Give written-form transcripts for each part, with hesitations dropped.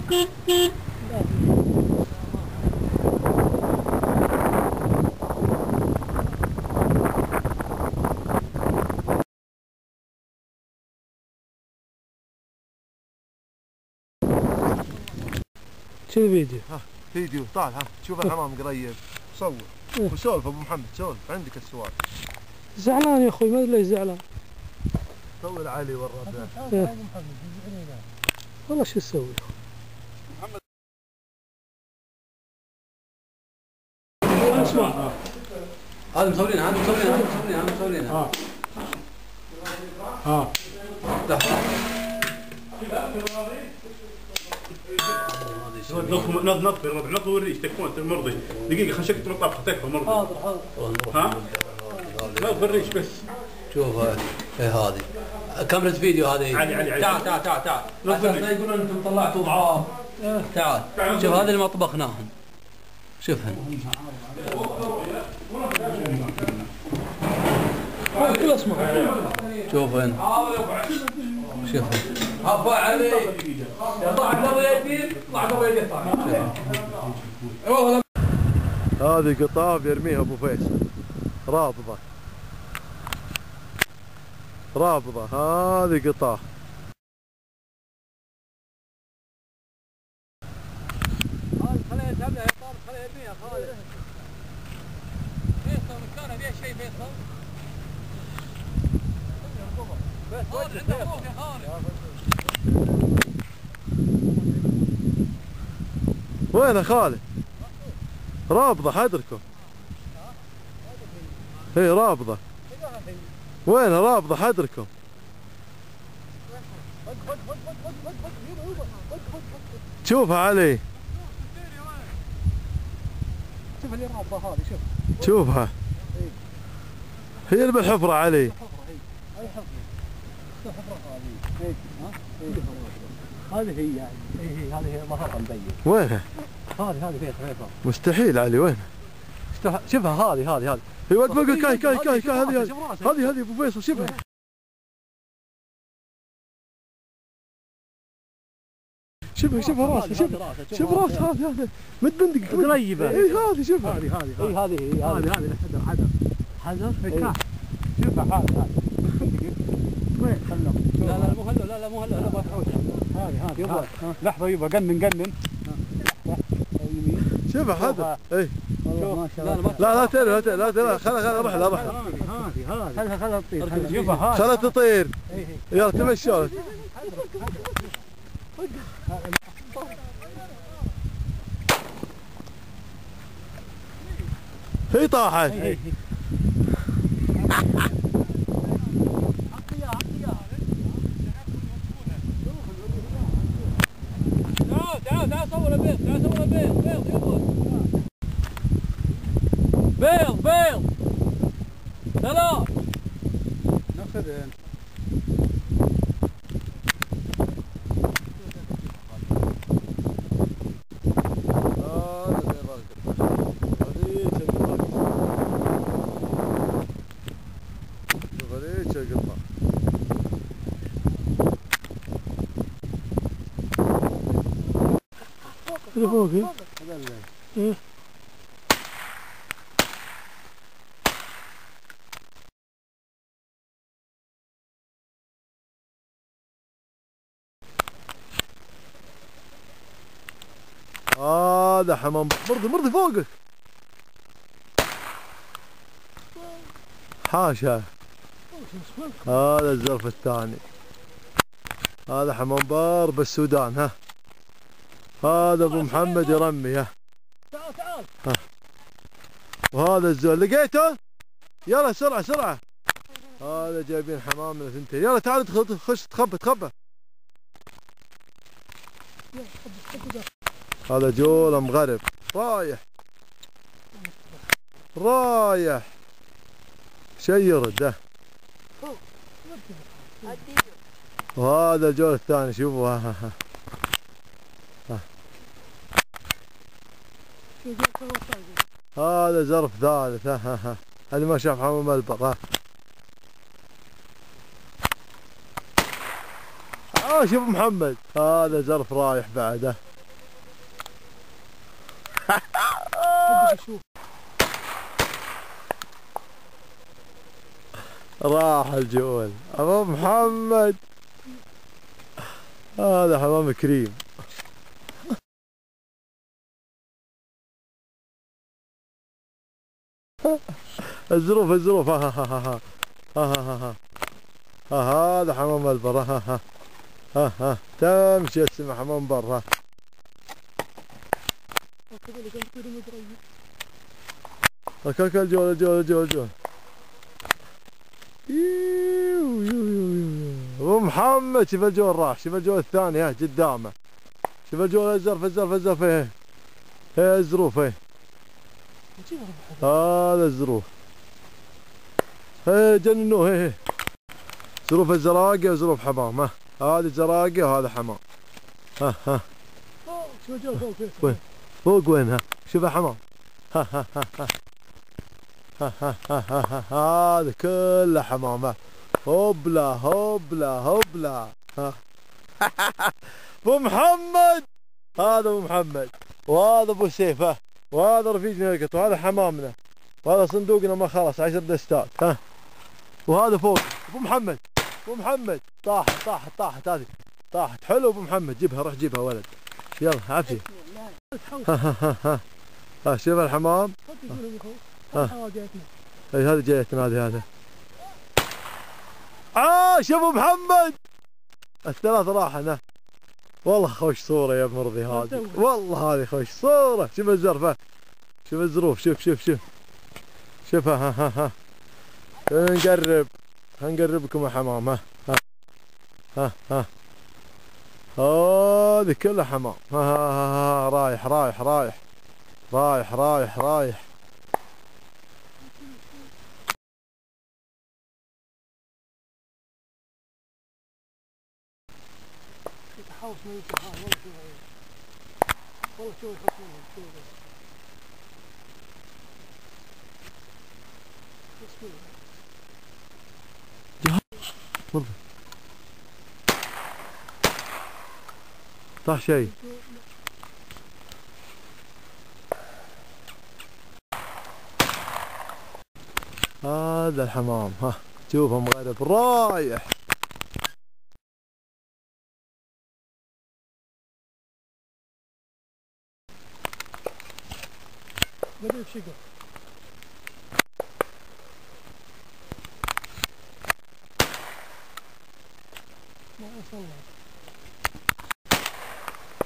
شنو فيديو؟ ها فيديو طالع. ها شوف الحمام قريب صور وسولف ابو محمد سولف عندك السؤال. زعلان يا اخوي ما ادري ليش زعلان. طول علي والربع. والله شو تسوي؟ محمد اسمع هذا مسوينها هذا مسوينها هذا مسوينها هذا مسوينها. ها نط وريش تكفون مرضي دقيقة خلينا نشكل الطبخة تكفى مرضي. حاضر ها؟ نط وريش بس. شوف هذه كاميرا فيديو هذه. علي تعال لا يقولون انتم طلعتوا ضعاف. تعال شوف هذا اللي ما طبخناهم. شوفهن. كل اسمع شوفهن. شوفهن. هبا علي. يطلع قبل يدين يطلع قبل يدين طالع. هذه قطاف يرميها ابو فيصل رابضه هذه قطاف. خليها تبلع يا طارق خليها يرميها خالد. فيصل مكانها فيها شيء فيصل. خالد عنده خوف يا خالد. وين يا خالد؟ رابضه حدركم. هي رابضه. وين رابضه حدركم؟ شوفها علي. شوف اللي رابطه هذه شوف. شوفها. هي اللي بالحفره علي. هاي حفره هذه هي يعني هذه هي ظهرها مبين. وينها؟ هذه فيها مستحيل علي وينها؟ شوفها هذه هي ولد بقول كاي هذه ابو فيصل شوفها. شوفها راسها شوف راسها هذه متبندق قريبه. اي هذه شوفها. هذه حذر فكاح. شوفها هذه وين لا مو هلا لا مو هلا لا هذه لحظه يبا قنن شوفها هذا اي ما شاء الله. لا خلها روح هذه خلها تطير. شوفها خلها تطير. يلا تمشون. هي طاحت. تعال صور البيض. تعال صور البيض بيض لا ناخذهن. اللي فوقي ايه هذا حمام مرضي فوقك. حاشا. هذا الزرف الثاني. هذا حمام بار بالسودان. ها هذا ابو محمد يرمي. ها تعال وهذا الزول لقيته. يلا سرعه. هذا جايبين حمام من ثنتين. يلا تعال ادخل خش تخبى. هذا جول مغرب رايح شي يرد ده. وهذا الجول الثاني شوفوا. ها هذا زرف ثالث. ها اللي ما شاف حمام البر. شوف محمد هذا زرف رايح بعده. راح الجول ابو محمد. هذا حمام كريم. الزروف الزروف. ها ها ها ها ها ها هذا حمام البر. ها ها ها ها تمشي السما حمام بر. ها هكاك الجول الجول الجول الجول. ابو محمد شوف الجول راح. شوف الجول الثاني ها قدامه. شوف الجول الزرف الزرف الزرف. ايه ايه الزروف. ايه هذا الزروف. ايه جننوه. ايه زروف الزراقي وزروف حمام. ها هذه زراقي وهذا حمام. ها ها وين فوق وين. ها شوف حمام. ها ها ها ها ها ها ها ها ها هذا كله حمام. ها هوبلا هوبلا هوبلا. ها ابو محمد. هذا ابو محمد وهذا ابو سيف. ها وهذا رفيقنا القط وهذا حمامنا وهذا صندوقنا ما خلص 10 دستات. ها وهذا فوق ابو محمد. ابو محمد طاحت طاحت طاحت. هذه طاحت حلو. ابو محمد جيبها روح جيبها ولد. يلا عافية. ها ها ها ها ها شوف الحمام. ها اي هذه جايتنا هذه. هذا عاش ابو محمد. الثلاث راحنا. والله خوش صورة يا مرضي هذه. والله هذه خوش صورة. شوف الزرفة. شوف الزروف. شوف شوف شوف شوفها. ها ها ها نقرب. هنقربكم يا حمام. ها ها ها هذه كلها حمام. ها ها ها رايح رايح رايح رايح رايح رايح. طاح شيء. هذا الحمام. ها شوفه مغرب رايح.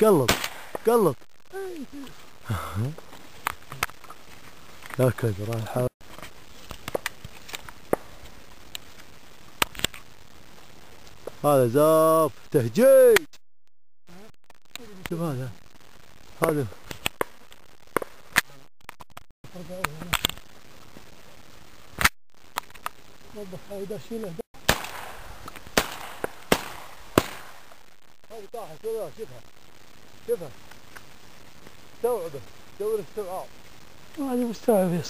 قلط قلط. لا كدر رايح. هذا زاف تهجيج. شوف هذا. هذا هذه طاحت ولا شوفها. شوفها استوعبه. دور استوعاب. هذه مستوعب يا